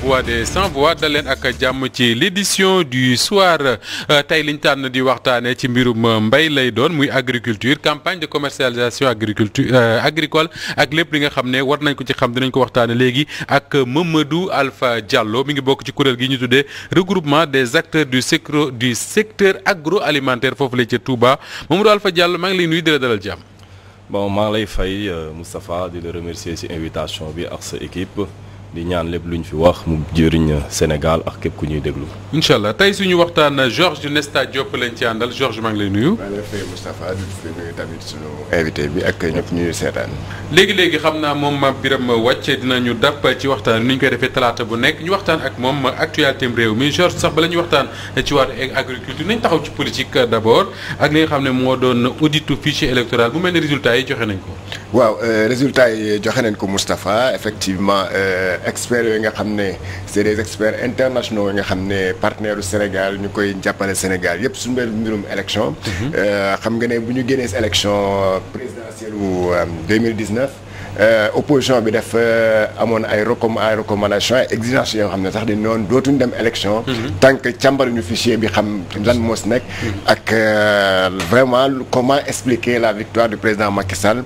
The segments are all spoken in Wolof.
voix des sans-voix dal leen ak jàmm ci l'édition du soir tey liñ tànn di waxtaane ci mbirum mbay lay doon muy agriculture campagne de commercialisation agricole ak lépp li nga xam ne war nañ ko ci xam dinañ ko waxtaane léegi ak Mamadou Alpha Diallo mi ngi bokk ci kuréel gi ñu tuddee regroupement des acteurs du secteur agroalimentaire foofu la ca Touba Mamadou Alpha Diallo maa ngi lay nuyu di la dalal jàmm. Bon maa ngi lay fay Moustapha di la remercier ci invitation bi ak sa équipe di ñaan lépp lu ñu fi wax mu jëriñ Sénégal ak képp ku ñuy déglu. incha allah tey suñu waxtaan Georges Nesta Diop lañ ci àndal Georges maa ngi lay nuyu. maa ngi lay fay Moustapha di nuyu tamit suñu invité bi ak ñëpp ñuy seetaan. léegi xam naa moom Birame Wathie dinañu dàpp ci waxtaan ni ñu koy defee talaata bu nekk ñu waxtaan ak moom actualité réew mi Georges sax bala ñuy waxtaan ci wàllu agriculture nañ taxaw ci politique d'abord ak li nga xam ne moo doon auditu fichier électoral bu mel ne résultats yi joxe nañ ko. waaw résultats yi joxe nañ ko Moustapha effectivement. experts yooyu nga xam ne c'est des experts internationaux yi nga xam ne partenaire du Sénégal ñu koy jàppale Sénégal yëpp su mbirum élection xam nga ne bu ñu génnee si élection présidentielle wu 2019 opposition bi def amoon ay recommandations ay exigences yoo xam ne sax dañu noonu dootuñu dem élection tant que càmbaruñu fichier bi xam lan moo si nekk ak vraiment comment expliquer la victoire du président Macky Sall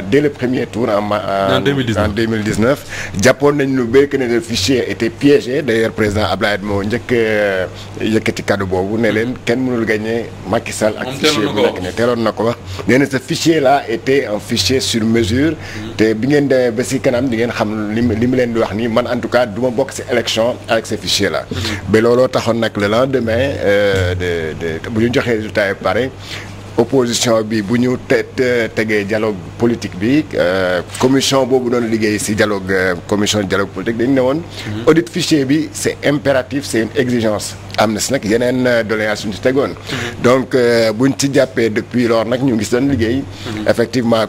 dès le premier tour en 2019 jàppoon nañ lu bëri que ne le fichier était piégé d'ailleurs président Abdoulaye moo njëkk yëkkati kaddu boobu ne leen kenn mënul gagner Macky Sall ak fichier bu nekk ne teeloon na ko wax nee na ce fichier là était un fichier sur mesure te bi ngeen demee ba si kanam di ngeen xam li mu leen di wax nii man en tout cas du ma bokk si élection avec ce fichier là ba looloo taxoon nag le lendemain bu ñu joxee résultat yi pare opposition bi bu ñu tegee dialogue politique bi commission boobu doon liggéey ci dialogue commission dialogue politique dañu ne woon audit fichier bi c'est impératif c'est une exigence am na si nag yeneen doléance yu ñu ci tegoon donc buñ ci jàppee depuis lors nag ñu ngi doon liggéey effectivement la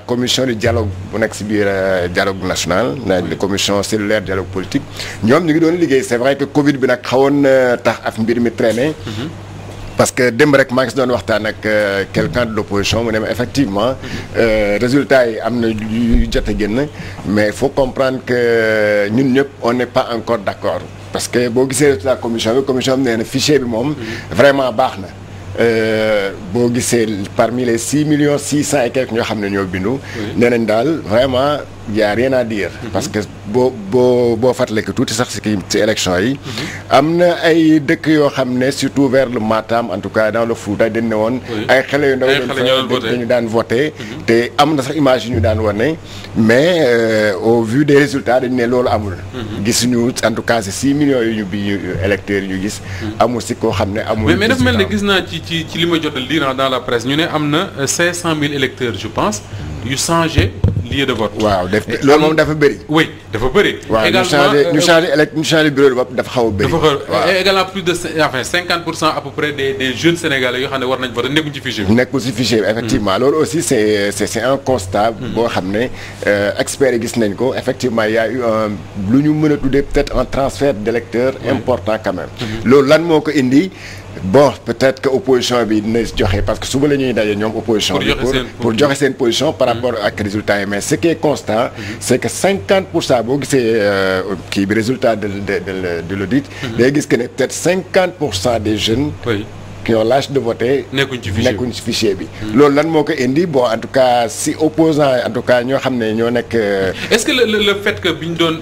commission du dialogue bu nekk ci biir dialogue national la commission cellulaire dialogue politique ñoom ñu ngi doon liggéey c'est vrai que Covid bi nag xawoon tax af mbir mi traîner parce que démb rek maa ngi si doon waxtaan ak quelqu'un de l'opposition mu ne ma effectivement résultats yi am na yu jot a génn mais il faut comprendre que ñun ñëpp on n'est pas encore d'accord parce que boo gisee résultat commission bi nee na fichier bi moom vraiment baax na boo gisee parmi les 6,600,000 et quelques ñoo xam ne ñoo bindu nee nañ daal vraiment y a rien à dire parce que boo fàttaliku tuuti sax ci élection yi am na ay dëkk yoo xam ne surtout vers le Matam en tout cas dans le Fouta dañ ne woon ay xale yu ndaw dañu daan voté te am na sax image yu ñu daan wane mais au vu des résultats dañu ne loolu amul gisuñu en tout cas c'est 6 millions yu ñu bi électeurs yu ñu gis amul si koo xam ne amul mais dafa mel ne gis naa ci li ma jot a lire dans la presse ñu ne am na 500,000 électeurs je pense yu changé lieu de vote. waaw loolu moom dafa bëri. oui dafa bëri. waaw ñu changé bureau de vote dafa xaw a bëri. dafa également plus de 50% à peu près des jeunes sénégalais yoo xam ne war nañ voter nekkuñ ci fichier bi. nekkul ci fichier bi effectivement loolu aussi c'est un constat. boo xam ne experts yi gis nañ ko effectivement y a eu lu ñu mën a tuddee peut-être un transfert d'électeurs important quand même. loolu lan moo ko indi. bon peut-être que opposition bi dina joxe parce que suba la ñuy daje ñoom opposition bi pour joxe seen position par rapport ak résultats yi mais ce qui est constant c'est que 50% boo gisee kii bi résultat de l'audit day gis que ne peut-être 50% des jeunes qui ont l'âge de voter nekkuñ ci fichier bi loolu lan moo ko indi bon en tout cas si opposant en tout cas ñoo xam ne ñoo nekk est-ce que le fait que bi ñu doon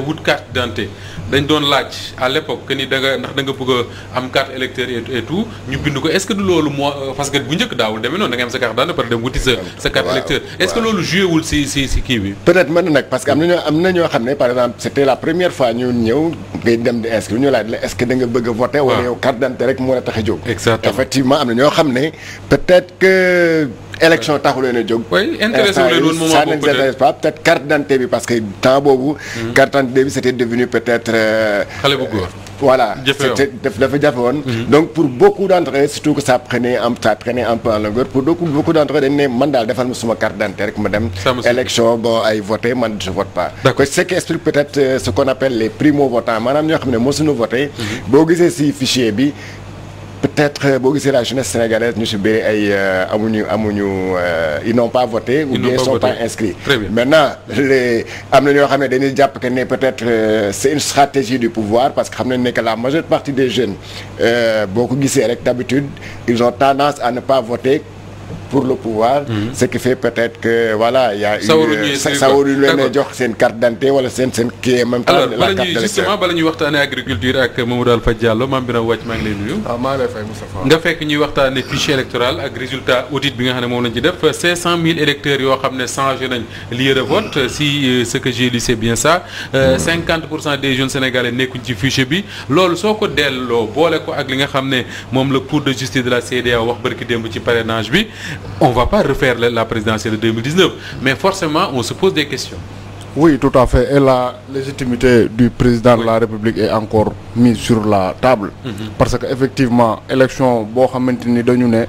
wut carte d'identité dañ doon laaj à l'époque que ni ndax da nga bëgg a am carte électeur et tout ñu bind ko est-ce que du loolu moo parce que bu njëkk daawul demee noonu da nga am sa carte d'identité par dem wuti sa carte électeur est-ce que loolu joué wul si kii bi peut-être mën na nag parce que am na ñoo xam ne par exemple c'était la première fois ñu ñëw ngay dem di inscrire ñu laaj la est-ce que da nga bëgg a voter wala yow carte d'identité rek moo la tax a jóg effectivement am na ñoo xam ne peut-être que élection taxu leen a jóg. oui intéressé wu leen woon moment ça n'intéresse pas peut-être carte d'identité bi parce que temps boobu. carte d'identité bi c'était devenu peut-être. xale bu góor. voilà dafa jafe woon. donc pour beaucoup d'entre eux surtout que ça prenait un peu en longueur pour beaucoup d'entre eux dañ ne man daal defal ma suma carte d'identité rek ma dem. élection bon ay voter man je vote pas. d'accord ce qui explique peut-être ce qu'on appelle les primo-votants maanaam ñoo xam ne mosuñu voter. boo gisee ci fichier bi. peut-être boo gisee la jeunesse sénégalaise ñu si bëri ay amuñu ils n'ont pas voté ou bien ils sont pas inscrits. Maintenant am na ñoo xam ne dañuy jàpp que ne peut-être c'est une stratégie du pouvoir parce que xam nañ ne que la majeure partie des jeunes boo ko gisee rek d'habitude ils ont tendance à ne pas voter pour le pouvoir. Ce qui fait peut-être que voilà il y a sawaruñu leen jox seen carte d'identité wala seen kii même temps la carte d'électeur. Justement bala ñuy waxtaanee agriculture ak Mamadou Alpha Diallo Mame Birame Wathie maa ngi lay nuyu. waaw maa ngi lay fay Moustapha. nga fekk ñuy waxtaanee fichier électoral ak résultat audit bi nga xam ne moom lañ ci def 500 000 électeurs yoo xam ne changé nañ lieu de vote si ce que j'ai lu c'est bien ça. 50% des jeunes sénégalais nekkuñ ci fichier bi loolu soo ko delloo boole ko ak li nga xam ne moom la cour de justice de la CEDEAO wax barki démb ci parrainage bi. On va pas refaire la présidentielle de 2019 mais forcément on se pose des questions. Oui, tout à fait, et la légitimité du président de la République est encore mise sur la table. Parce que effectivement élection boo xamante ni dañu ne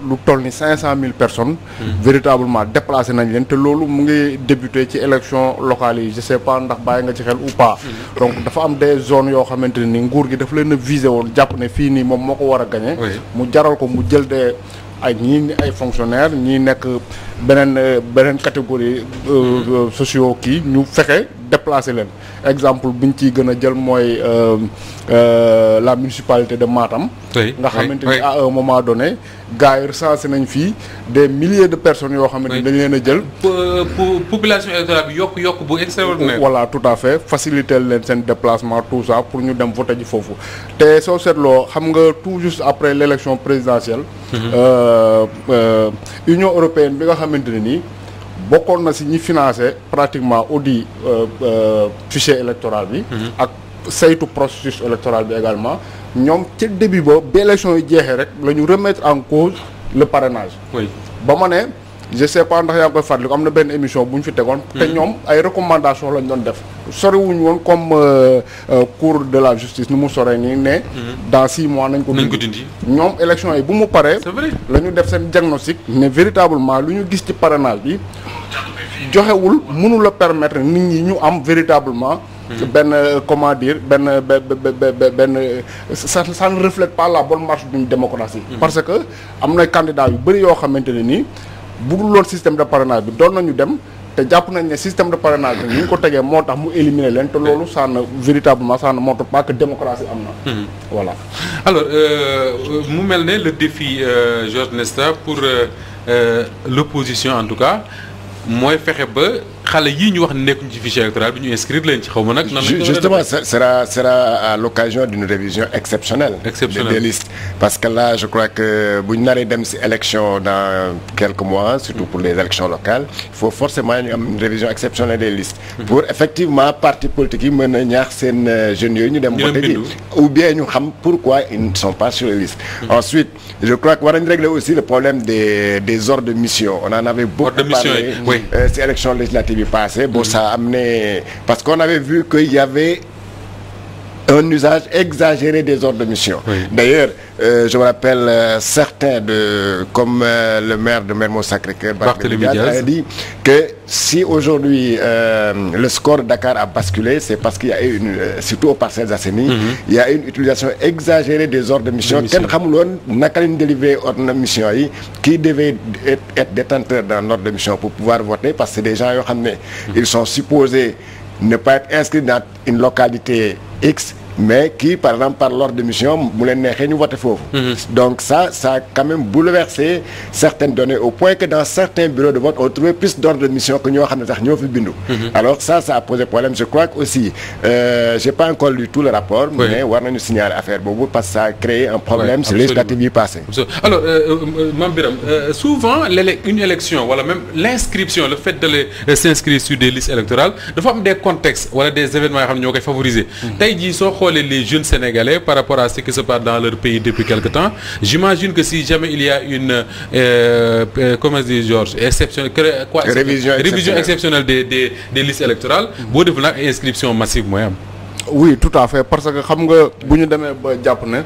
lu toll ni 500 000 personnes. véritablement déplacé nañ leen te loolu mu ngi débuté ci élection locale yi je sais pas ndax bàyyi nga ci xel ou pas. donc dafa am des zones yoo xamante ni nguur gi dafa leen a visé woon jàpp ne fii nii moom moo ko war a gagné. mu jaral ko mu jël des. ñii ay fonctionnaires ñii nekk beneen catégorie sociaux kii ñu fexe déplacer leen exemple bi ñu ciy gën a jël mooy la municipalité de Matam. nga xamante ni à un moment donné gars yi recensé nañ fii des milliers de personnes yoo xamante ni dañ leen a jël. population électorale bi yokk bu extraordinaire. voilà tout à fait faciliter leen seen déplacement tout ça pour ñu dem voter ji foofu te soo seetloo xam nga tout juste après l'élection présidentielle. Union européenne bi nga xamante ne nii bokkoon na si ñi financé pratiquement audit fichier électoral bi. ak saytu processus électoral bi également ñoom ca début ba élection yi jeexee rek la ñu remettre en cause le parrainage. ba ma ne je sais pas ndax yaa ngi koy fàttaliku am na benn émission bu ñu fi tegoon. te ñoom ay recommandations lañ doon def. soriwuñu woon comme cour de la justice ni mu soree nii ne. dans 6 mois nañ ko dindi. ñoom élection yi bu mu paree. c'est vrai la ñu def seen diagnostic ne véritablement lu ñu gis ci parrainage bi joxewul mënu la permettre nit ñi ñu am véritablement. benn comment dire benn ça ne reflète pas la bonne marche d'une démocratie. parce que am na candidat yu bëri yoo xamante ne nii. budul loon système de parrainage bi doon nañu dem te jàpp nañ ne système de parrainage bi ni ñu ko tegee moo tax mu éliminer leen te loolu ça ne véritablement ça ne montre pas que démocratie am na. voilà. alors mu mel ne le défi Georges Nesta pour l'opposition en tout cas mooy fexe ba xale yii ñu wax nekkuñ ci fichier électoral bi ñu inscrire leen ci xaw ma nag. nan la justement sera à l'occasion d'une révision exceptionnelle. Des listes parce que là je crois que bu ñu naree dem ci élection dans quelques mois surtout pour les élections locales il faut forcément ñu am une révision exceptionnelle des listes. pour effectivement partis politiques yi mën a ñaax seen jeunes yooyu ñu dem voter ji ou bien ñu xam pourquoi ils ne sont pas sur les listes. ensuite je crois que war nañu régler aussi le problème des ordres de mission on en avait beaucoup parlé ci élection législative passé bon ça a amené parce qu'on avait vu qu'il y avait un usage exagéré des ordres de mission. D'ailleurs je me rappelle certains comme le maire de Mermoz Sacré-Cœur Barthélémy Diaz a dit que si aujourd'hui le score de Dakar a basculé c'est parce qu'il y a eu surtout aux Parcelles Assainies il y a une utilisation exagérée des ordres de mission kenn xamul woon naka lañ délivrer ordre de mission yi qui devait être détenteur d'un ordre de mission pour pouvoir voter parce que c'est des gens yoo xam ne ils sont supposés ne pas être inscrits dans une localité X mais qui par exemple par l'ordre de mission mu leen neexee ñu voté foofu. donc ça a quand même bouleversé certaines données au point que dans certains bureaux de vote on trouvait plus d'ordre de mission que ñoo xam ne sax ñoo fi bindu. alors ça a posé problème je crois que aussi j'ai pas encore lu tout le rapport. mais war nañu signaler affaire boobu parce que ça a créé un problème sur les législatives yi passées. alors Mame Birame souvent une élection wala même l'inscription le fait de s'inscrire sur des listes électorales dafa am des contextes wala des événements yoo xam ne ñoo koy favoriser. tey jii soo xoolee les jeunes sénégalais par rapport à ce qui se passe dans leur pays depuis quelque temps j'imagine que si jamais il y a une comment dire Georges exceptionnelle révision exceptionnelle des listes électorales boo def nag inscription massive mooy am. oui tout à fait parce que xam nga bu ñu demee ba jàpp ne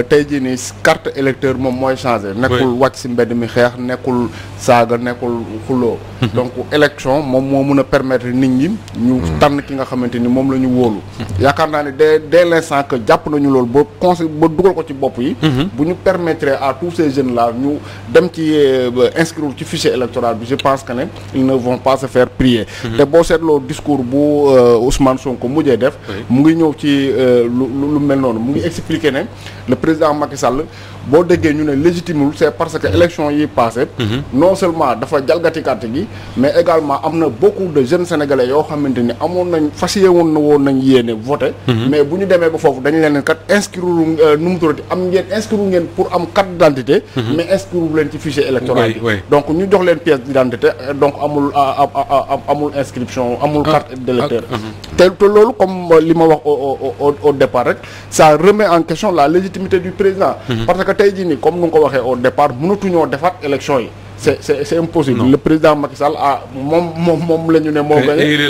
tey jii nii carte électeur moom mooy changé. nekkul wàcc si mbedd mi xeex nekkul saaga nekkul xuloo. donc élection moom moo mun a permettre nit ñi. ñu tànn ki nga xamante ni moom la ñu wóolu. yaakaar naa ne dès l'instant que jàpp nañu loolu ba dugal ko ci bopp yi. bu ñu permettre à tous ces jeunes là ñu dem ci inscrire ci fichier électoral bi je pense que ne ils ne vont pas se faire prier. te boo seetloo discours bu Ousmane Sonko mujjee def. mu ngi ñëw ci lu mel noonu mu ngi expliquer ne le président Macky Sall boo déggee ñu ne légitimul c'est parce que élection yi passé non seulement dafa jalgati carte gi mais également am na beaucoup de jeunes sénégalais yoo xamante ni amoon nañ woon nañ yéene voté mais bu ñu demee ba foofu dañu leen kat inscrire nu mu tuddati am ngeen inscrire ngeen pour am carte d'identité mais inscrire leen ci fichier électoral bi donc ñu jox leen pièce d'identité donc amul inscription amul carte d'électeur te loolu comme li ma wax au départ rek ça remet en question la légitimité du président parce que tey jii nii comme nu nga ko waxee au départ mënatuñoo defaat élection yi c'est impossible. Non. Le président Macky Sall moom la ñu ne moo gagné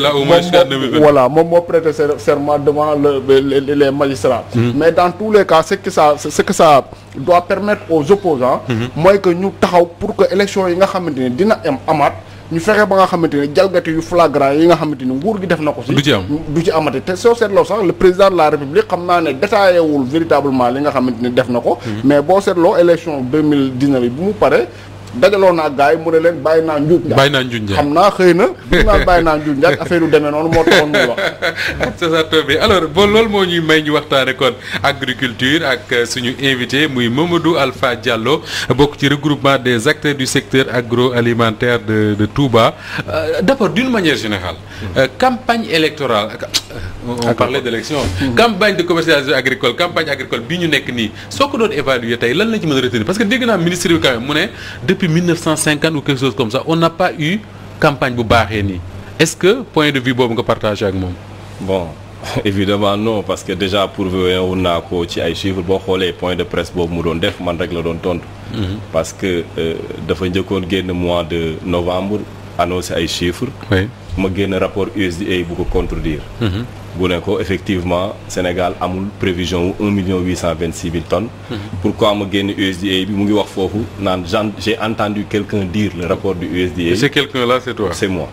voilà moom moo prêté serment devant les magistrats mais dans tous les cas ce que ça doit permettre aux opposants mooy que ñu taxaw pour que élection yi nga xamante ni dina amaat ñu fexe ba nga xamante ne jalgati yu flagrant yi nga xamante ni nguur gi def na ko si du ci amati te soo seetloo sax le président de la république xam naa ne détaillé wul véritablement li nga xamante ni def na ko mais boo seetloo élection 2019 yi bu mu paree dajaloo naa gars yi mu ne leen bàyyi naa njuuj njaaj xam naa xëy na bu naan bàyyi naa njuuj njaaj affaire yu demee noonu moo taxoon muy wax c'est ça tombé alors bon loolu moo ñuy may ñu waxtaane kon agriculture ak suñu invité muy Mamadou Alpha Diallo bokk ci regroupement des acteurs du secteur agroalimentaire de Touba d'abord d'une manière générale campagne électorale on parlait d'élection campagne de commercialisation agricole campagne agricole bi ñu nekk nii soo ko doon évaluer tey lan la ci mën a retenir parce que dégg naa ministre bi quand même mu ne depuis 1950 ou quelque chose comme ça on n'a pas eu campagne bu baaxee nii est-ce que point de vue boobu nga partagé ak moom. bon évidemment non parce que déjà pourvu woon naa ko ci ay chiffres boo xoolee point de presse boobu mu doon def man rek la doon tontu. parce que dafa njëkkoon génn mois de novembre annoncé ay chiffres. oui ma génn rapport USDA bu ko contredire. bu ne ko effectivement Sénégal amul prévision wu 1,826,000 tonnes. Pourquoi ma génn USDA bi mu ngi wax foofu naan j'ai entendu quelqu'un dire le rapport du USDA. Et c'est quelqu'un là c'est toi. C'est moi.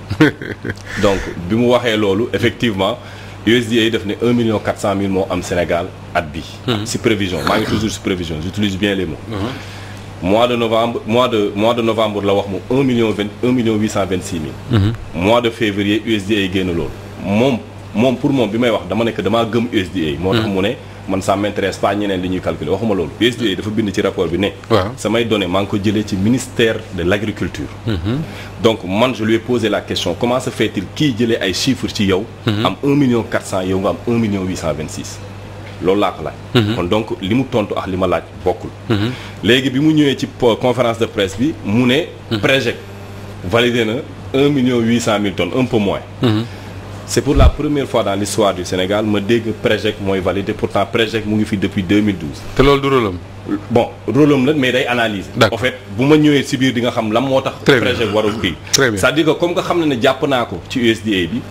Donc bi mu waxee loolu effectivement USDA def ne 1,400,000 moo am Sénégal at bi si prévision maa ngi toujours si prévision j'utilise bien les mots. mois de novembre la wax moom 1,826,000. mois de février USDA génn loolu moom pour moom bi may wax dama nekk damaa gëm USDA. moo tax mu ne man ça m'intéresse pas ñeneen li ñuy calculer waxuma loolu USDA dafa bind ci rapport bi ne. samay données maa ngi ko jëlee ci ministère de l'agriculture. donc man je lui ai posé la question comment se fait-il kii jëlee ay chiffres ci yow. am 1,400,000 yow nga am 1,826,000. loolu laa ko laaj. kon donc li mu tontu ak li ma laaj bokkul. léegi bi mu ñëwee ci conférence de presse bi mu ne. Prégec validé na 1,800,000 tonnes un peu moins. C'est pour la première fois dans l'histoire du Sénégal ma dégg Prégec mooy validé pourtant Prégec mu ngi fi depuis 2012. te loolu du rôle am. bon rôle am la mais day analyse. en fait bu ma ñëwee si biir di nga xam lan moo tax. Prégec warul kii. c'est-à-dire que comme nga xam ne jàpp naa ko ci USDA bi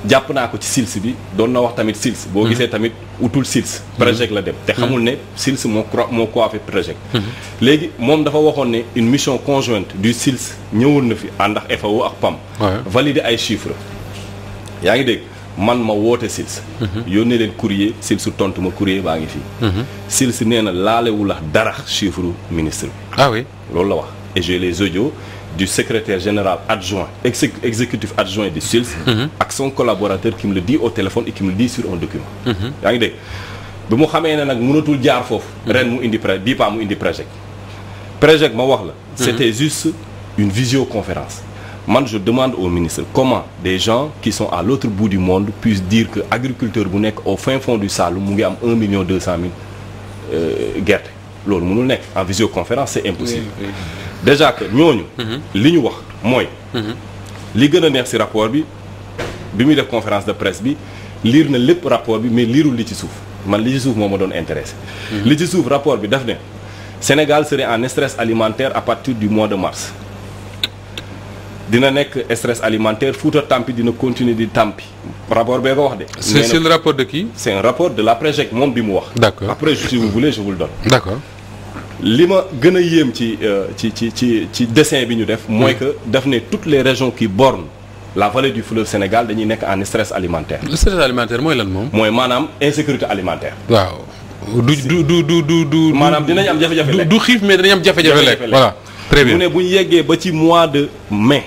jàpp naa ko ci SILS bi doon na wax tamit SILS. boo gisee tamit utul SILS. Prégec la dem te xamul ne SILS moo coiffé Prégec. léegi moom dafa waxoon ne une mission conjointe du SILS ñëwoon na fi ànd ak FAO ak PAM. valider ay chiffres. yaa ngi dégg man ma woote SILS. yónnee leen courrier SILS tontu ma courrier baa ngi fii. SILS nee na laalewul ak dara chiffre ministre bi. ah oui loolu la wax et j'ai les audios du secrétaire général adjoint exécutif adjoint du SILS. ak son collaborateur qui me le dit au téléphone et qui me le dit sur un document. yaa ngi dégg bi mu xamee ne nag mënatul jaar foofu. ren mu indi bii paa mu indi Prégec ma wax la. c'était juste une visioconférence. man je demande au ministre comment des gens qui sont à l'autre bout du monde puissent dire que agriculteur bu nekk au fin fond du Saloum mu ngi am 1,200,000 gerte loolu mënul nekk en visioconférence c'est impossible. déjà que ñooñu. li ñu wax mooy. li gën a neex ci rapport bi muy def conférence de presse bi lire na lépp rapport bi mais liirul li ci suuf man li ci suuf moo ma doon intéressé. li ci suuf rapport bi daf ne Sénégal serait en stress alimentaire à partir du mois de mars. dina nekk stress alimentaire Fouta tampi dina continuer di tampi rapport bee ko wax de. c'est le rapport de qui? c'est un rapport de la PREJEC moom bi mu wax. d'accord après si vous voulez je vous le donne. d'accord. li ma gën a yéem ci dessin bi ñu def. mooy que daf ne toutes les régions qui bornent la vallée du fleuve Sénégal dañuy nekk en stress alimentaire. le stress alimentaire mooy lan moom. mooy maanaam insécurité alimentaire. waaw. du maanaam dinañ am jafe-jafe lekk du xiif mais dinañ am jafe-jafe lekk. voilà très bien mu ne bu ñu yeggee ba ci mois de mai.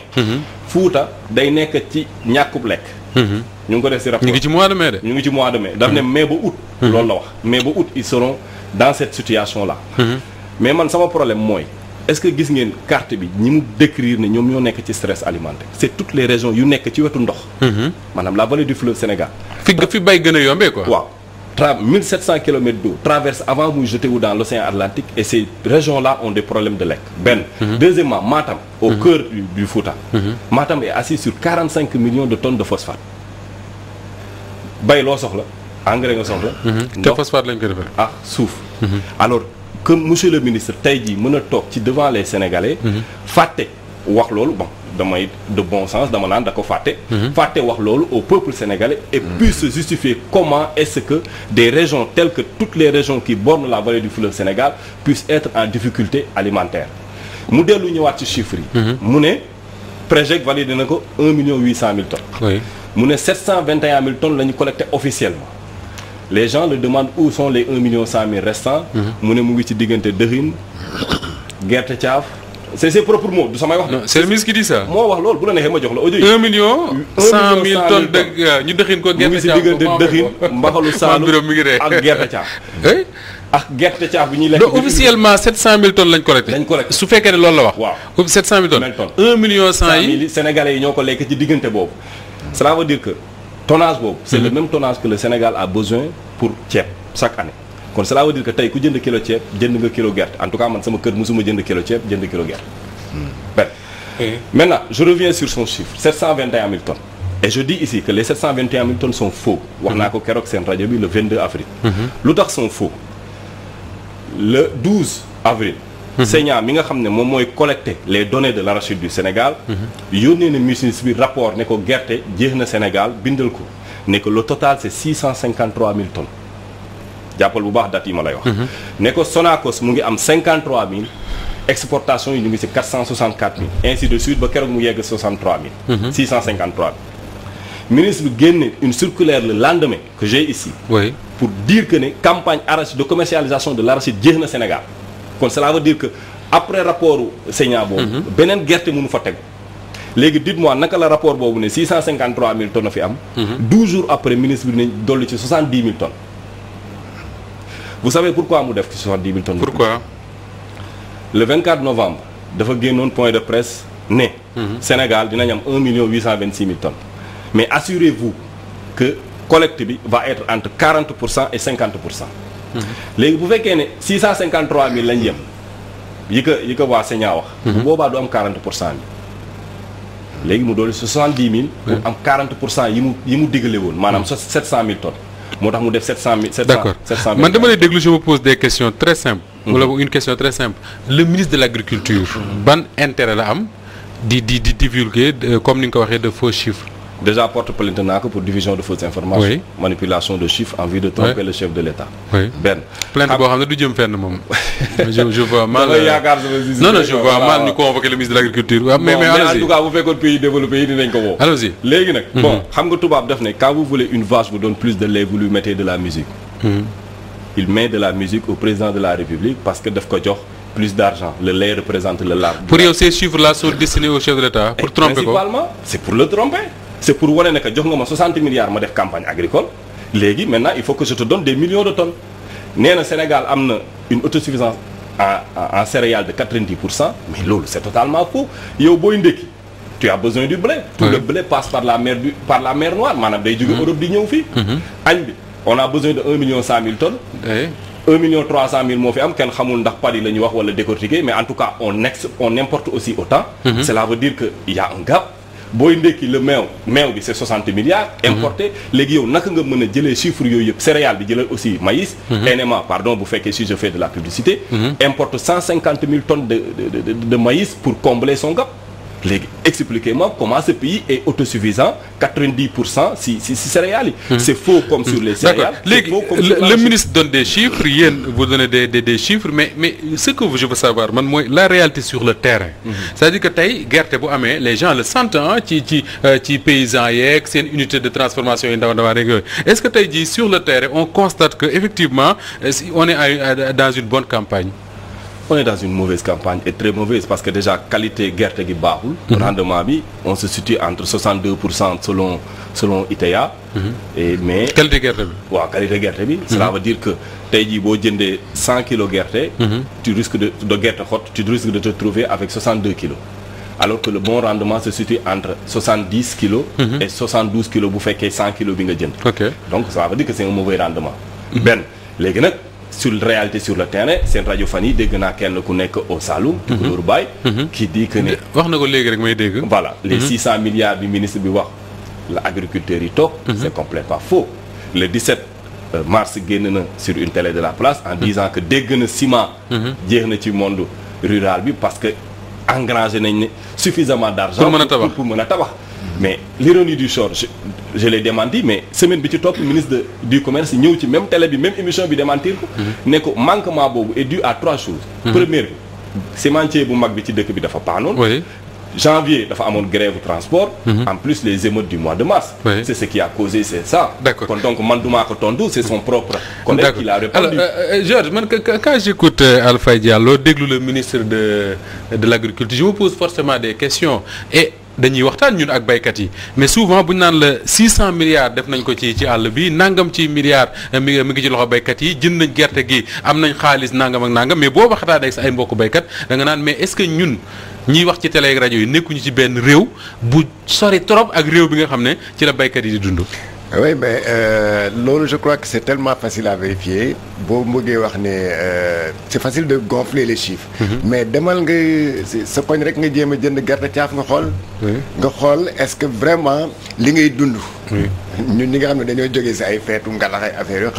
Fouta day nekk ci ñàkkub lekk. ñu ngi ko def ci rapport ñu ngi ci mois de mai de. ñu ngi ci mois de mai daf ne mai ba août. loolu la wax mai ba août ils seront dans cette situation là. mais man sama problème mooy est-ce que gis ngeen carte bi ñi mu décrire ne ñoom ñoo nekk ci stress alimentaire c'est toutes les régions yu nekk ci wetu ndox. maanaam la vallée du fleuve Sénégal. fi bay gën a yombee quoi. waaw 1700 kilomètres d'eau traverse avant muy jeter wu dans l'océan Atlantique et ces régions là ont des problèmes de lekk. benn. Deuxièmement Matam. au cœur du Fouta. Matam est assis sur 45 millions de tonnes de phosphate. bay loo soxla engrais nga soxla. te phosphate lañ ko defee. ah suuf. alors que monsieur le ministre tey jii mën a toog ci devant les Sénégalais. fàtte wax loolu bon damay de bon sens dama naan da ko fàtte. fàtte wax loolu au peuple sénégalais. et puisse se justifier comment est-ce que des régions telles que toutes les régions qui bornent la vallée du fleuve Sénégal puissent être en difficulté alimentaire. mu dellu ñëwaat ci chiffres yi. mu ne PREJEC validé na ko 1,8 million tonnes. oui mu ne 721 000 tonnes la ñu collecté officiellement. les gens le demandent où sont les 1,1 million restants. mu ne mu ngi ci diggante dëxin gerte caaf. c'est ses propres mots du samay wax. non c'est le ministre qui dit ça. moo wax loolu bu la neexee ma jox la audio yi. 1,1 million tonnes de ñu dëxin ko mu ngi gerte ci caaf diggante dëxin mbaxalu saalum ak gerte caaf. ak gerte caaf bi ñuy lekk. donc officiellement 700 000 tonnes lañ collecté. lañ collecté su fekkee ne loolu la wax. waaw 700 000 tonnes. 1,1 million yi Sénégalais yi ñoo ko lekk ci diggante boobu. cela veut dire que tonnage boobu. c'est le même tonnage que le Sénégal a besoin pour ceeb chaque année. kon cela veut dire que tey ku jënd kilo ceeb jënd nga kilo gerte en tout cas man sama kër musuma jënd kilo ceeb jënd kilo gerte. ben maintenant je reviens sur son chiffre 721 000 tonnes. et je dis ici que les 721 000 tonnes sont faux. wax naa ko keroog seen rajo bi le 22 avril. lu tax sont faux. le 12 avril. Segna mi nga xam ne moom mooy collecter les données de l'arachide du Sénégal. yónnee na ministre bi rapport ne ko gerte jeex na Sénégal bindal ko ne que le total c'est 653 000 tonnes. jàppal bu baax date yi ma lay wax. ne ko Sonacos mu ngi am 53 000 exportation yi ñu ngi ci 464 000 ainsi de suite ba keroog mu yegg 63 000. 653 000. ministre bi génne une circulaire le lendemain que j'ai ici. oui pour dire que ne campagne arachide de commercialisation de l'arachide jeex na Sénégal. kon cela veut dire que après rapport Segna boobu. beneen gerte mënu fa tegu. léegi dites-moi naka la rapport boobu ne 653 000 tonnes a fi am. 12 jours après ministre bi nañ dolli ci 70 000 tonnes. vous savez pourquoi mu def ci 70 000 tonnes. pourquoi. le 24 novembre dafa génnoon point de presse ne. Sénégal dinañ am 1,826 000 tonnes. mais assurez-vous que collecte bi va être entre 40% et 50%. léegi bu fekkee ne 653 000 lañ yem yi ko waa Segna wax. bu boobaa du am 40% bi. léegi mu dolli 70 000. pour am 40% yi mu digale woon maanaam 700 000 tonnes. moo tax mu def 700 000. d'accord man dama lay déglu je me pose des questions très simples. wala une question très simple. le ministre de l'agriculture. ban intérêt la am di divulguer comme ni nga ko waxee de faux chiffres. déjà porte plainte naa ko pour diffusion de fausses informations. Oui. manipulation de chiffres en vue de tromper le chef de l'État. oui benn plainte boo xam ne du jëm fenn moom. je vois mal. yaakaar non je vois mal ñu convoquer le ministre de l'agriculture. waaw mais en tout cas bu fekkoon pays développé yi dinañ ko woo. allons-y léegi nag. bon xam nga tubaab def ne quand vous voulez une vache vous donne plus de lait vous lui mettez de la musique. il met de la musique au président de la République parce que daf ko jox plus d'argent le lait représente le lard. pour yow ces chiffres là sont destinés au chef de l'État pour tromper ko. principalement c'est pour le tromper. c'est pour wane ne que jox nga ma 60 milliards ma def campagne agricole léegi maintenant il faut que je te donne des millions de tonnes nee na Sénégal am na une autosuffisance en céréales de 90% mais loolu c'est totalement faux yow booy ndekki tu as besoin du blé. tout le blé passe par la mer Noire maanaam day jóge Europe di ñëw fii. añ bi on a besoin de 1,1 million tonnes. 1,3 million moo fi am kenn xamul ndax pari la ñuy wax wala décortiquer mais en tout cas on importe aussi autant. cela veut dire que il y a un gap. booy ndekki le meew bi c'est 60 milliards. importé léegi yow naka nga mën a jëlee chiffres yooyu yëpp céréales bi jëlal aussi maïs. NMA pardon bu fekkee si je fais de la publicité. importe 150 000 tonnes de maïs pour combler son gap. léegi expliquez-moi comment ce pays est autosuffisant 90% si céréales yi. C'est faux comme sur les céréales. Léegi le ministre donne des chiffres yéen vous donnez des chiffres mais ce que je veux savoir man mooy la réalité sur le terrain. C'est-à-dire que tey gerte bu amee les gens le sentent ci paysans yeeg seen unité de transformation yi ndaw rek yooyu est-ce que tey jii sur le terrain on constate que effectivement on est dans une bonne campagne. On est dans une mauvaise campagne et très mauvaise parce que déjà qualité gerte gi baaxul. Rendement bi on se situe entre 62% selon ITA. Mais qualité gerte bi. waaw qualité gerte bi. Cela veut dire que tey jii boo jëndee 100 kilos gerte. tu risques de gerte xott tu risques de te trouver avec 62 kilos. Alors que le bon rendement se situe entre 70 kilos. Et 72 kilos bu fekkee 100 kilos bi nga jënd. Donc ça veut dire que c'est un mauvais rendement. benn léegi nag. Sur réalité sur le terrain seen rajo fan yi dégg naa kenn ku nekk au Saloum. Tukulóoru Baye. qui dit que ne. wax na ko léegi rek may dégg. voilà les 600 milliards bi ministre bi wax la agriculteurs yi toog. c'est complètement faux. Le 17 mars génn na sur une télé de la place en disant que dégg na ciment. jeex na ci monde rural bi parce que engrangé nañ ne suffisamment d'argent. pour mën a tabax. Mais l'ironie du sort je l'ai démenti mais semaine bi ci topp ministre du commerce ñëw ci même télé bi même émission bi démentir ko. ne ko manquement boobu est dû à 3 choses. Première bi cimentier bu mag bi ci dëkk bi dafa paanoon. Janvier dafa amoon grève transport. En plus les émeutes du mois de mars. C'est ce qui a causé c'est ça. D'accord. Kon donc man duma ko tontu c'est son propre collègue qui l'a répondu. Alors Georges man quand j'écoute Alpha Diallo déglu le ministre de l'agriculture je me pose forcément des questions et dañuy waxtaan ñun ak baykat yi mais souvent bu ñu naan la 600 milliards def nañ ko ci àll bi nangam ci milliards mi ngi ci loxo baykat yi jënd nañ gerte gi am nañ xaalis nangam ak nangam mais boo waxtaan ak sa ay mbokku baykat da nga naan mais est-ce que ñun ñiy wax ci télé ak rajo yi nekkuñu ci benn réew bu sori trop ak réew bi nga xam ne ci la baykat yi di dund. Oui mais loolu je crois que c'est tellement facile à vérifier boo bëggee wax ne c'est facile de gonfler les chiffres. Mais demal nga sa koñ rek nga jéem a jënd gerte caaf nga xool. nga xool est-ce que vraiment li ngay dund. ñun ñi nga xam ne dañoo jógee si ay feetu ngalax ay affaires yoo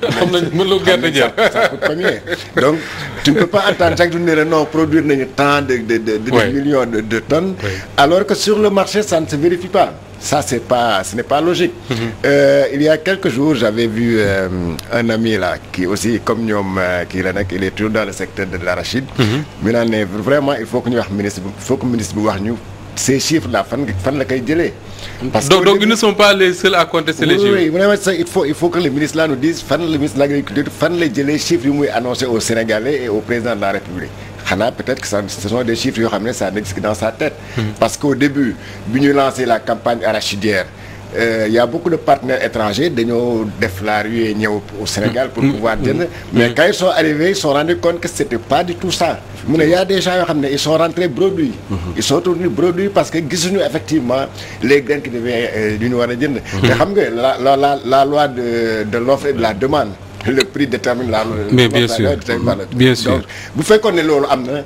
xam nañ mën loo gerte jar ça coûte combien donc tu ne peux pas entendre chaque jour ne la non produire nañu tant de millions de tonnes. Alors que sur le marché ça ne se vérifie pas. Ça ce n'est pas logique. Il y a quelques jours j'avais vu un ami là qui aussi comme ñoom kii la nag il est toujours dans le secteur de l'arachide. mu naan ne vraiment il faut que ñu wax ministre bi wax ñu ces chiffres là fan la koy jëlee. parce que donc ils ne sont pas les seuls à contester les chiffres. Oui vraiment ça il faut que le ministre là nous dise fan le ministre de l'agriculture fan lay jëlee chiffres yu muy annoncé aux Sénégalais et au président de la République. Xanaa peut-être que ce sont des chiffres yoo xam ne ça n'existe que dans sa tête. Parce qu'au début bi ñu lancé la campagne arachidière il y a beaucoup de partenaires étrangers dañoo def la ruée ñëw au Sénégal pour pouvoir jënd. Mais quand ils sont arrivés ils se sont rendus compte que c'était pas du tout ça. mu ne y a des gens yoo xam ne ils sont rentrés bredouilles. Ils sont tournés bredouilles parce que gisuñu effectivement les graines qui devaient yu ñu war a jënd. te xam nga la loi de l'offre et de la demande. Le prix détermine la. Mais bien sûr bien sûr. Donc bu fekkoon ne loolu am na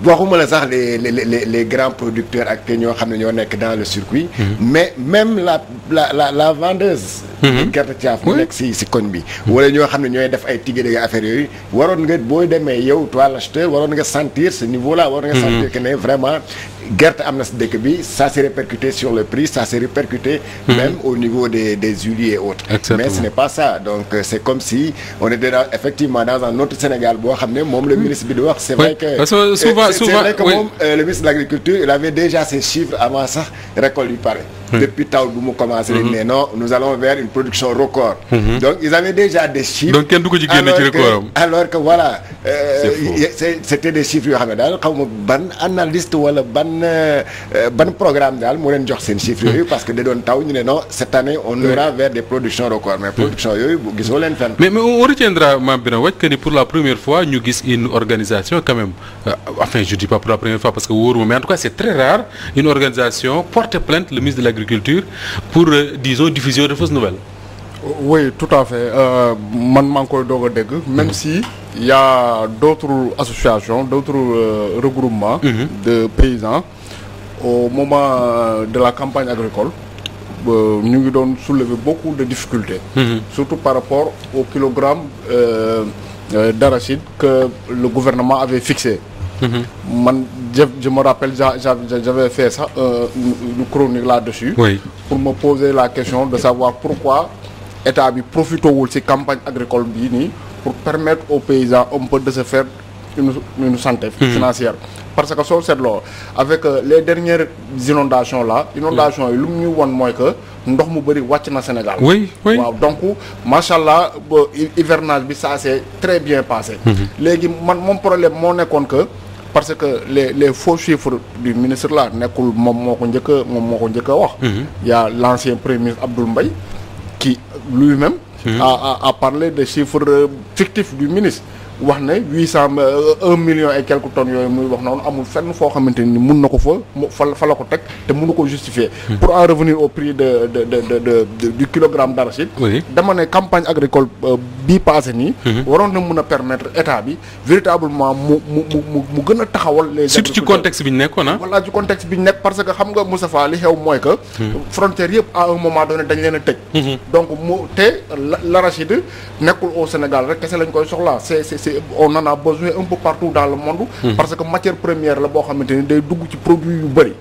waxuma la sax les grands producteurs ak ñoo xam ne ñoo nekk dans le circuit. Mais même la vendeuse. gerte caaf mu nekk si koñ bi. wala ñoo xam ne ñooy def ay tigé affaires yooyu waroon nga booy demee yow toi l'acheteur waroon nga sentir ce niveau là waroon nga sentir que ne vraiment gerte am na si dëkk bi ça s'est répercuté sur le prix ça s'est répercuté même au niveau des huiliers et autres. Exactement. Mais ce n'est pas ça donc c'est comme si on était effectivement dans un autre Sénégal boo xam ne moom le ministre bi di wax c'est vrai que souvent c'est vrai que moom le ministre de l'agriculture il avait déjà ces chiffres avant sax récolte yu pare. Depuis taw bu mu commencé dañ ne non nous allons vers une production record. Donc ils avaient déjà des chiffres. Donc kenn du ko ci génne ci record alors que voilà c'était des chiffres yoo xam ne daal xaw ma ban analyste wala ban programme daal moo leen jox seen chiffres yooyu parce que da doon taw ñu ne non cette année on ira vers des productions records mais production yooyu gisoo leen fenn. mais on retiendra Mame Birame Wathie que ni pour la première fois ñu gis une organisation quand même enfin je dis pas pour la première fois parce que wóoruma mais en tout cas c'est très rare une organisation porte plainte le ministre de l'agriculture pour disons diffusion de fausses nouvelles. Oui tout à fait man maa ngi koy doog a dégg même si il y a d'autres associations d'autres regroupements de paysans au moment de la campagne agricole ñu ngi doon soulever beaucoup de difficultés surtout par rapport au kilogramme d'arachide que le gouvernement avait fixé man je me rappelle j'avais fait ça une chronique là-dessus. Oui. Pour me poser la question de savoir pourquoi état bi profitowul ci campagne agricole bii nii pour permettre aux paysans un peu de se faire une santé financière. Parce que soo seetloo avec les dernières inondations là. inondations yi lu mu ñu won mooy que ndox mu bëri wàcc na Sénégal. oui oui waaw donc macha allah hivernage bi ça s'est très bien passé. léegi moom problème moo nekkoon que parce que les faux chiffres du ministre là nekkul moom moo ko njëkk a wax. y a l'ancien premier ministre Abdoul Mbaye qui lui-même a parlé de chiffres fictifs du ministre. wax ne 1 million et quelques tonnes yooyu muy wax noonu amul fenn foo xamante ni mun na ko fa la ko teg te mënu ko justifier. pour en revenir au prix du kilogramme d'arachide. dama ne campagne agricole bii passé nii. waroon na mun a permettre état bi véritablement mu gën a taxawal. les surtout ci contexte bi ñu nekkoon ah. voilà ci contexte bi ñu nekk parce que xam nga Moustapha li xew mooy que. frontières yëpp à un moment donné dañ leen a tëj. donc l'arachide nekkul au Sénégal rek kese lañ koy soxlaa on en a besoin un peu partout dans le monde. parce que matière première la boo xamante ni day dugg ci produit yu bëri.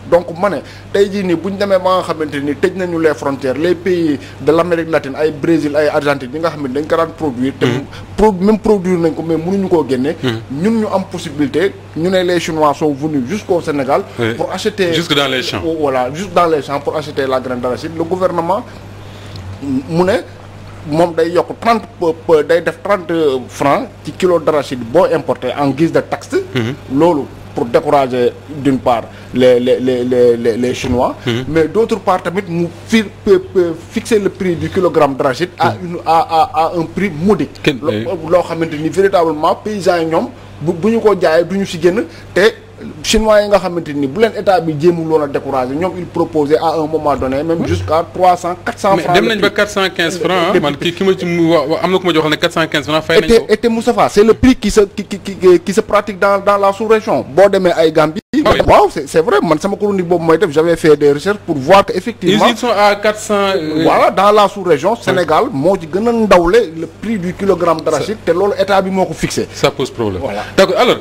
donc ma ne tey jii nii bu ñu demee ba nga xamante ni tëj nañu les frontières les pays de l'Amérique latine ay Brésil ay Argentine yi nga xam ne dañ ko daan produire. te même produire nañ ko mais mënuñu koo génne. ñun ñu am possibilité ñu ne les Chinois sont venus jusqu'au Sénégal. pour acheter jusque dans les champs. voilà juste dans les champs pour acheter la graine d'arachide le gouvernement mu ne. moom day yokk 30 francs ci kilo d'arachide boo importé en guise de taxe. loolu pour décourager d'une part les Chinois. mais d'autre part tamit mu fixer le prix du kilogramme d'arachide à un prix modique. loo xamante ni véritablement paysans yi ñoom bu ñu ko jaayee du ñu ci génn te. Chinois yi nga xamante ni bu leen état bi jéemul woon a décourager ñoom il proposait à un moment donné même jusqu'à 300 400 francs. mais dem nañ ba 415 francs man ki ma ci am na ku ma joxal ne 415 francs fay nañ ko. et Moustapha c'est le prix qui se pratique dans la sous-région boo demee ay Gambie. waaw c'est vrai man sama chronique boobu mooy def j'avais fait des recherches pour voir que effectivement ils sont à 400. voilà dans la sous-région Sénégal moo ci gën a ndawle le prix du kilogramme d'arachide te loolu état bi moo ko fixé. ça pose problème. Voilà. D'accord alors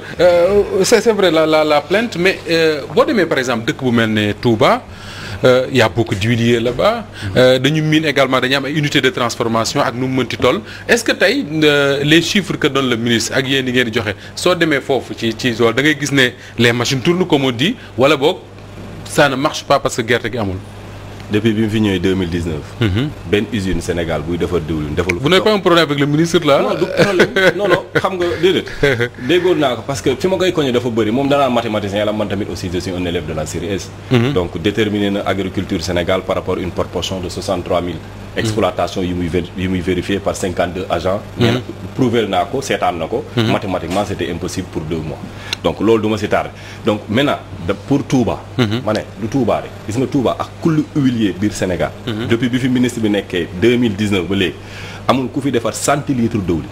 c'est vrai la plainte mais boo demee par exemple dëkk bu mel ne Touba. y a beaucoup d'huiliers là-bas dañu miin également dañu am ay unités de transformation ak nu mu mënti toll est-ce que tey les chiffres que donne le ministre ak yéen yi ngeen di joxe soo demee foofu ci zone da ngay gis ne les machines tournent comme on dit wala boog ça ne marche pas parce que gerte gi amul. depuis bi mu fi ñëwee 2019. benn usine Sénégal buy defar diwlin defal. vous n'avez pas un problème avec le ministre là. non du problème non xam nga déedéet. déggoon naa ko parce que fi ma koy koñe dafa bëri moom danaa mathématicien la man tamit aussi je suis un élève de la série S. donc déterminer na agriculture Sénégal par rapport à une proportion de 63 000. exploitation yi muy vérifié par 52 agents. nee na prouvé naa ko seetaan na ko. mathématiquement c'était impossible pour 2 mois. donc loolu du ma si tardé donc maintenant pour Touba. ma ne du Touba rek gis nga Touba ak kulli huilier biir Sénégal. depuis bi fi ministre bi nekkee 2019 ba léegi amul ku fi defar centilitres d'huile.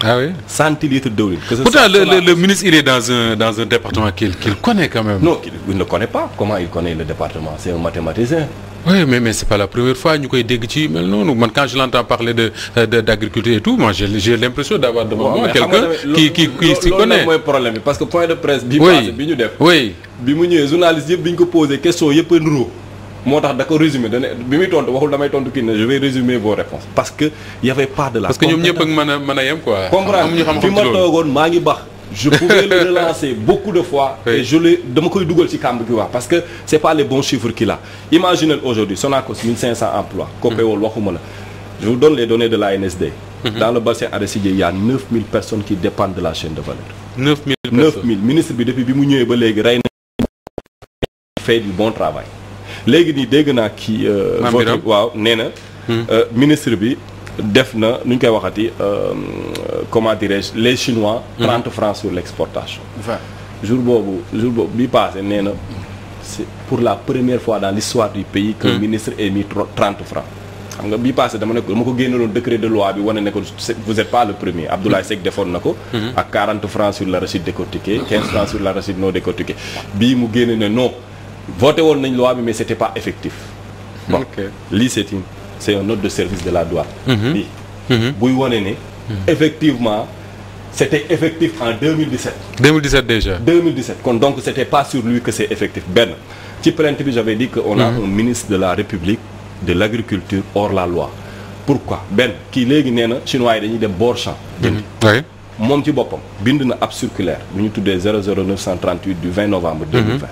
ah oui centilitres d'huile. pourtant le ministre il est dans un département qu'il connaît quand même. non il ne connaît pas comment il connaît le département c'est un mathématicien. oui mais c'est pas la première fois ñu koy dégg ci mel noonu man quand je l'entends parler d'agriculture et tout moi j'ai l'impression d'avoir devant moi quelqu'un qui s'y connaît. loolu mooy problème bi parce que point de presse bi passé bi ñu def. oui bi mu ñëwee journaliste yëpp bi ñu ko posé question yëpp a nuroo moo tax da ko résumé bi muy tontu waxul damay tontu kii ne je vais résumer vos réponses parce que y avait pas de la. parce que ñoom ñëpp ak mën a yem quoi. comprendre fi ma toogoon maa ngi bax. je pouvais le relancer beaucoup de fois. Oui. Et dama koy dugal ci kàmb gi wax parce que c'est pas les bons chiffres qu'il a. Imaginez aujourd'hui Sonacos 1500 emplois. Copéol waxuma la. Je vous donne les données de l'ANSD. Dans le bassin arachidier il y a 9000 personnes qui dépendent de la chaîne de valeur. 9000 9000 ministre bi depuis bi mu ñëwee ba léegi rey na fait du bon travail. léegi nii dégg naa kii. waaw nee na. ministre bi. def na nu ñu koy waxati comment dirais-je les Chinois. 30 francs sur l'exportation. jour boobu bi passé nee na c'est pour la première fois dans l'histoire du pays que le ministre ait mis 30 francs. xam nga bii passé dama ko génneloon décret de loi bi wane ne ko vous êtes pas le premier Abdoulaye Seck defoon na ko. ak 40 francs sur l'arachide décortiqué 15 francs sur l'arachide non décortiqué bii mu génne ne non voté woon nañ loi bi mais c'était pas effectif. bon lii c'est un note de service de la douane. buy wane ne effectivement c'était effectif en 2017. 2017 déjà. 2017 kon donc c'était pas sur lui que c'est effectif benn ci plainte bi j'avais dit que on a un ministre de la République de l'agriculture hors la loi. Pourquoi benn kii léegi nee na chinois yi dañuy dem bord champ. oui. moom ci boppam bind na ab circulaire bu ñu tuddee 00938 du 20 novembre 2020.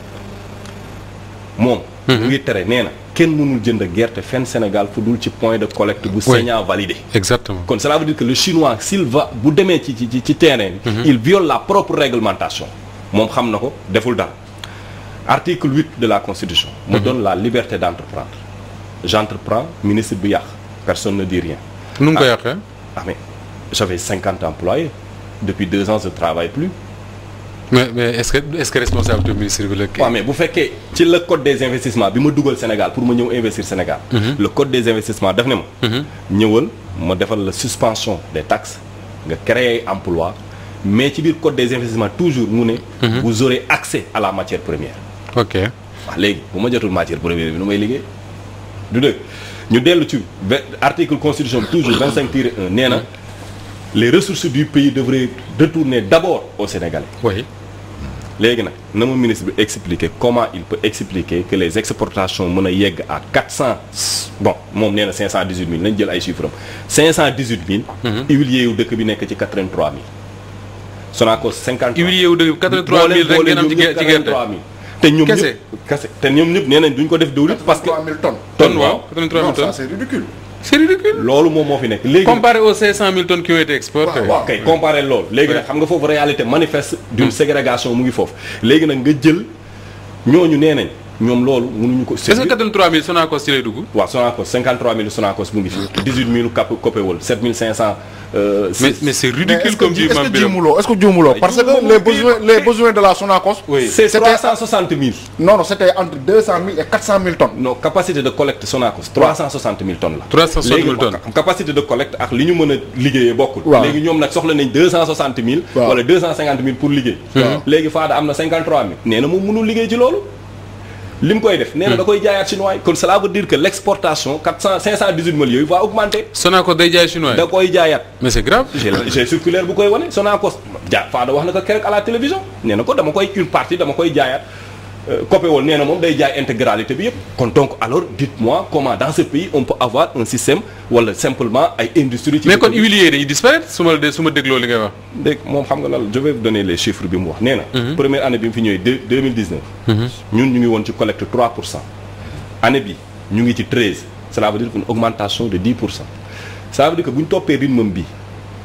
moom. mu ngi tere nee na kenn mënul jënd gerte fenn Sénégal fu dul ci point de collecte bu saignant validé. exactement kon cela veut dire que le chinois s'il va bu demee ci terrain bi. il viole la propre réglementation. moom xam na ko deful dara. article 8 de la constitution. me donne la liberté d'entreprendre. j'entreprends ministre bi yàq personne ne dit rien. nu ngi ko yàqee. mais j'avais 50 employés depuis 2 ans je travaille plus. mais est-ce que responsabilité ministre bi la. waaw mais bu fekkee ci le code des investissements bi ma dugal Sénégal pour ma ñëw investir Sénégal. le code des investissements def ne ma. ñëwal ma defal la suspension des taxes nga créer emploi mais ci biir code des investissements toujours mu ne. vous aurez accès à la matière première. ok waaw léegi bu ma jotul matière première bi nu may liggéey du dëgg ñu dellu ci article constitution toujours 25-1 nee na les ressources du pays devraient retourner d'abord aux Sénégalais. oui. léegi nag na ma ministre bi expliquer comment il peut expliquer que les exportations mën a yegg à 400 bon moom nee na 518 000 nañ jël ay chiffres am 518 000. huiliers yu dëkk bi nekk ci 83 000. Sonacos 53 huiliers yu dëkk 83 000 rek ngeen am ci gerte te ñoom ñëpp kese te ñoom ñëpp nee nañ duñ ko def diwlin parce que 83 000 tonnes. tonnes waaw 83 000 tonnes c'est ridicule. c'est ridicule. loolu moom moo fi nekk léegi. comparé aux 500 000 tonnes qui ont été exportées. waaw kay comparé loolu. léegi nag xam nga foofu réalité manifeste d'une ségrégation mu ngi foofu. léegi nag nga jël ñooñu nee nañ ñoom loolu mënuñu ko. est-ce que 83 000 Sonacos ci lay dugg. waaw Sonacos 53 000 Sonacos mu ngi fi. 18 000 Copéol 7 500. mais c'est ridicule comme dit Mame Birame. est-ce que juumuloo parce que les besoins de la Sonacos. oui c'est 360 000. non c'était entre 200 000 et 400 000 tonnes. non capacité de collecte Sonacos 360 000 tonnes la. 360 000 tonnes léegi capacité de collecte ak li ñu mën a liggéeyee bokkul. waaw léegi ñoom nag soxla nañ 260 000. waaw wala 250 000 pour liggéey. léegi Fada am na 53 000. nee na moom mënul liggéey ci loolu. li mu koy def nee na da koy jaayaat chinois yi kon cela veut dire que l'exportation 518 000 yooyu va augmenter. Sonacos day jaay chinois yi. da koy jaayaat. mais c'est grave. j'ai circulaire bu koy wane Sonacos Fada wax na ko keroog à la télévision nee na ko dama koy une partie dama koy jaayaat. Copéol nee na moom day jaay intégralité bi yëpp. kon donc alors dites-moi comment dans ce pays on peut avoir un système wala simplement ay industries. ci mais kon huiliers dañuy disparaître su ma dégloo li ngay wax. dégg moom xam nga lan je vais vous donner les chiffres bi mu wax nee na. première année bi mu fi ñëwee 2019. ñun ñu ngi woon ci collecte 3%. année bi ñu ngi ci 13. cela veut dire une augmentation de 10%. ça veut dire que bu ñu toppee rythme bi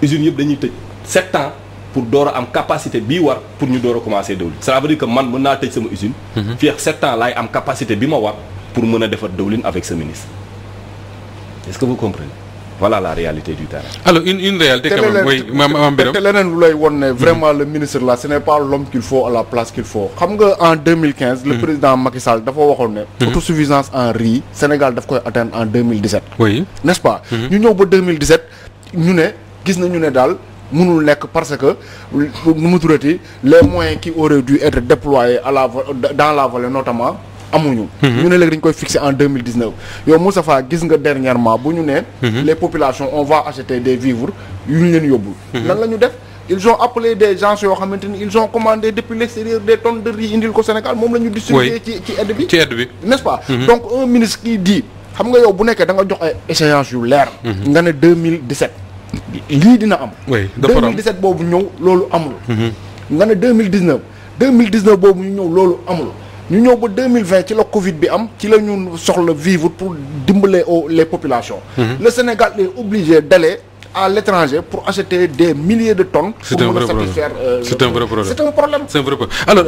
usines yëpp dañuy tëj 7 ans. pour door a am capacité bii war pour ñu door a commencer dëwlin ça veut dire que man mën naa tëj sama usine. fii ak 7 ans laay am capacité bi ma war pour mën a defar dëwlin avec ce ministre. est-ce que vous comprenez voilà la réalité du terrain. alors une réalité quand même oui Mame Birame te leneen lu lay won ne vraiment le ministre là ce n'est pas l'homme qu'il faut à la place qu'il faut xam nga en 2015. le président Macky Sall dafa waxoon ne. autosuffisance en riz Sénégal daf koy atteindre en 2017. oui n'est-ce pas. ñu ñëw ba 2017 ñu ne gis nañu ne daal. mënul nekk parce que nu mu turati les moyens qui auraient dû être déployés dans la vallée notamment amuñu. ñu ne léegi dañ koy fixer en 2019 yow Moustapha gis nga dernièrement bu ñu ne. les populations on va acheter des vivres yu ñu leen yóbbul. lan la ñu def ils ont appelé des gens yoo xamante ni ils ont commandé depuis l'extérieur des tonnes de riz indil ko Sénégal moom la ñu distribuer ci aide bi. ci aide bi n'est-ce pas. donc un ministre qui dit xam nga yow bu nekkee da nga jox ay échéances yu leer. nga ne 2017. lii dina am. oui dafa 2017 boobu ñëw loolu amul. nga ne 2019 boobu ñu ñëw loolu amul. ñu ñëw ba 2020 ci la Covid bi am ci la ñu soxla vivre pour dimbale les populations. Le Sénégal est obligé d'aller à l'étranger pour acheter des milliers de tonnes. c'est un vrai problème c'est un vrai problème. c'est un problème. c'est un vrai problème alors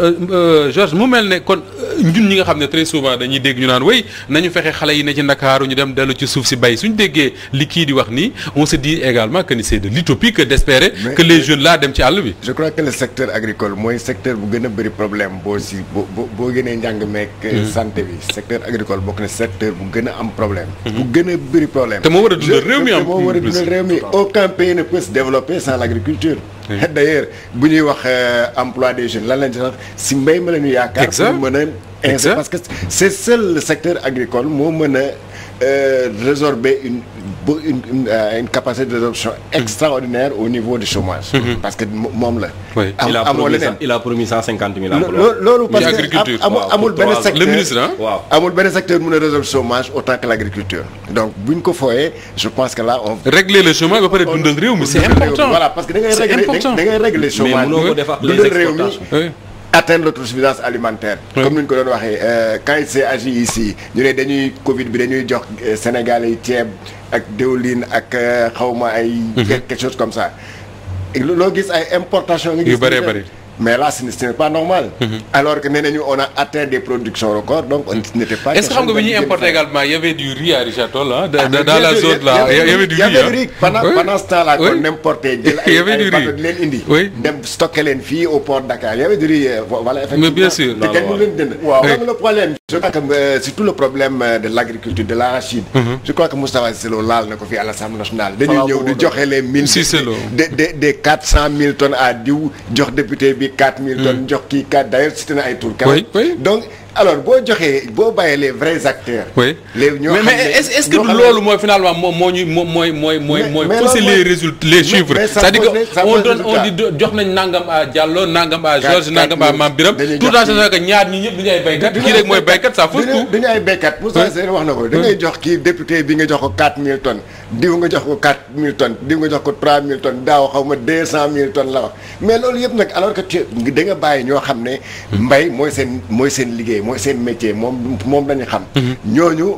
Georges mu mel ne kon ñun ñi nga xam ne très souvent dañuy dégg ñu naan wey nañu fexe xale yi ne ci Ndakaaru ñu dem dellu ci suuf si bay suñu déggee li kii di wax nii on se dit également que ni c'est de l'utopie que d'espérer que les jeunes là dem ci àll bi. je crois que le secteur agricole mooy secteur bu gën a bëri problème boo gënee njàng meek santé bi secteur agricole bokk na secteur bu gën a am problème. bu gën a bëri problème. te moo war a dundal réew mi am moo war a dundal réew mi. Aucun pays ne peut se développer sans l'agriculture. D'ailleurs bu ñuy wax emploi des jeunes lan lañ ci wax si mbéy ma la ñu yaakaar. pour mën a parce que c'est seul le secteur agricole moo mën a résorber une une capacité de résolution extraordinaire au niveau du chômage. Parce que moom la. oui il a promis 150 000 emplois. loolu parce que amul benn secteur le ministre waaw amul benn secteur mën a résoudre chômage autant que l'agriculture. Donc buñ ko fooyee je pense que là on. régler le chômage ba pare dundal réew mi c'est important. voilà parce que da ngay régler chômage. mais mënoo ko def ak les dundal réew mi. oui. atteindre l'autosuffisance alimentaire. comme ni ñu ko doon waxee quand il s'est agi ici ñu ne dañuy Covid bi dañuy jox Sénégalais yi ceeb ak diwlin ak xawma ay. quelque chose comme ça. loo gis ay importation nga gis. yu bëree bëri. mais là ce n'est pas normal. alors que nee nañu on a atteint des productions records donc on n'était pas. est-ce que xam nga bi ñuy importer également il y avait du riz à Richard Toll dans la zone là il y avait du riz pendant ce temps là qu'on importait jël ay bateau di leen indi. oui dem stocker leen fii au port Dakar il y avait du riz voilà effectivement. mais bien sûr te kenn mënu leen jënd. waaw donc le problème. je crois que c'est tout le problème de l'agriculture de l'arachide. je crois que Moustapha Cissé Lo laal na ko fii à l'Assemblée nationale. dañuy ñëw di joxe les mille. des 400 000 tonnes à diw jox député bi 4 000 tonnes jox kii 4 d'ailleurs cité na ay tour donc alors boo bàyyee les vrais acteurs. oui mais est-ce que loolu mooy finalement mooy fausser les résultats les chiffres. c'est-à-dire que on dit jox nañ nangam à Diallo nangam à Georges nangam à Mame Birame tout à fait que ñaar ñi ñëpp duñu ay béykat kii rek mooy béykat ça fausse tout. duñu ay béykat Moussa Sène wax na ko da ngay jox kii député bi nga jox ko 4 000 tonnes diw nga jox ko 4 000 tonnes diw nga jox ko 3 000 tonnes daaw xaw ma 200 000 tonnes la wax mais loolu yëpp nag alors que da nga bàyyi ñoo xam ne mbay mooy seen liggéey mooy seen métier moom lañu xam. ñooñu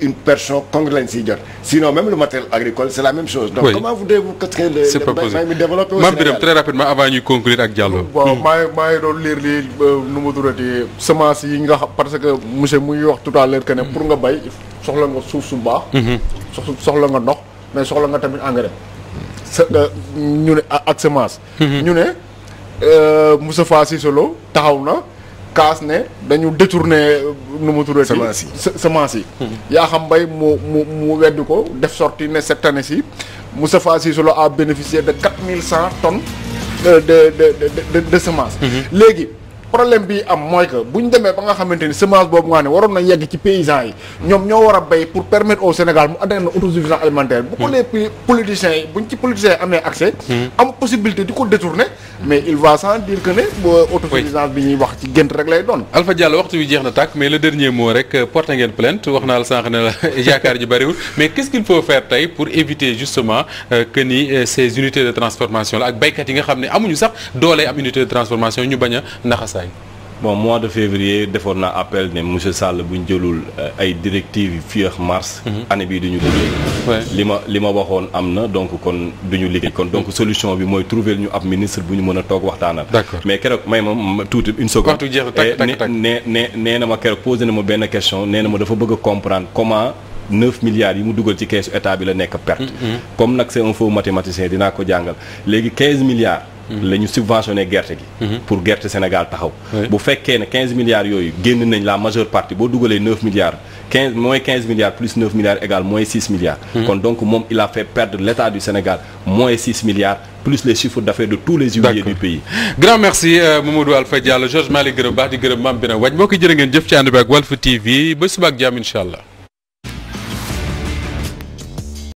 une personne congre lañ siy jot sinon même le matériel agricole c'est la même chose. donc comment voulez-vous que c'est pas possible mi développer au Mame Birame très rapidement avant ñuy conclure ak Diallo. waaw maa ngi doon lire lii nu mu durati semence yi nga xam parce que monsieur muy wax tout à l'heure que ne pour nga bay soxla nga suuf su baax. soxla nga ndox mais soxla nga tamit engrais. ñu ne ak semence. ñu ne Moustapha Cissé Lo taxaw na. kaas ne dañu détourné nu mu tuddati semence yi yaa xam mbay mu weddi ko def sorti ne cette année ci Moustapha Cissé Lo a bénéficié de 4100 tonnes de semence léegi problème bi am mooy que bu ñu demee ba nga xamante ni semence boobu nga ne waroon na yegg ci paysans yi ñoom ñoo war a béy pour permettre au Sénégal mu atteindre autosuffisance alimentaire bu ko les politiciens yi buñ ci politiciens yi amee accès am possibilité di ko détourner mais il va sans dire que ne autosuffisance bi ñuy wax ci gént rek lay doon. Alpha Diallo waxtu bi jeex na tàkk mais le dernier mot rek porté ngeen plainte wax naa la sànq ne la yaakaar ji bëriwul mais qu'est-ce qu'il faut faire tey pour éviter justement que ni ces unités de transformation la ak béykat yi nga xam ne amuñu sax doole am unité de transformation ñu bañ a naxasaay. bon mois de février defoon naa appel ne monsieur Sall bu ñu jëlul ay directives fii ak mars. année bii duñu liggéey. li ma waxoon am na donc kon duñu liggéey. kon donc solution bi mooy trouver ñu ab ministre bu ñu mën a toog waxtaanal. d'accord mais keroog may ma tuuti une seconde. waxtu jeex na takk nee na ma keroog posé na ma benn question nee na ma dafa bëgg a comprendre comment 9 milliards yi mu dugal ci keesu état bi la nekk perte. comme nag c'est un faux mathématicien dinaa ko jàngal léegi 15 milliards. la ñu subventionné gerte gi. pour gerte Sénégal taxaw. bu fekkee ne 15 milliards yooyu génn nañ la majeure partie boo dugalee 9 milliards 15 moins 15 milliards plus 9 milliards égale moins 6 milliards. kon donc moom il a fait perdre l'État du Sénégal moins 6 milliards plus les chiffres d'affaires de tous les huiliers du pays. grand merci Mamadou Alpha Diallo Georges Malick gërëm baax di gërëm Mame Birame Wathie mbokk yi jërë ngeen jëf ci ànd bi ak Walf TV ba suba ak jàmm incha allah.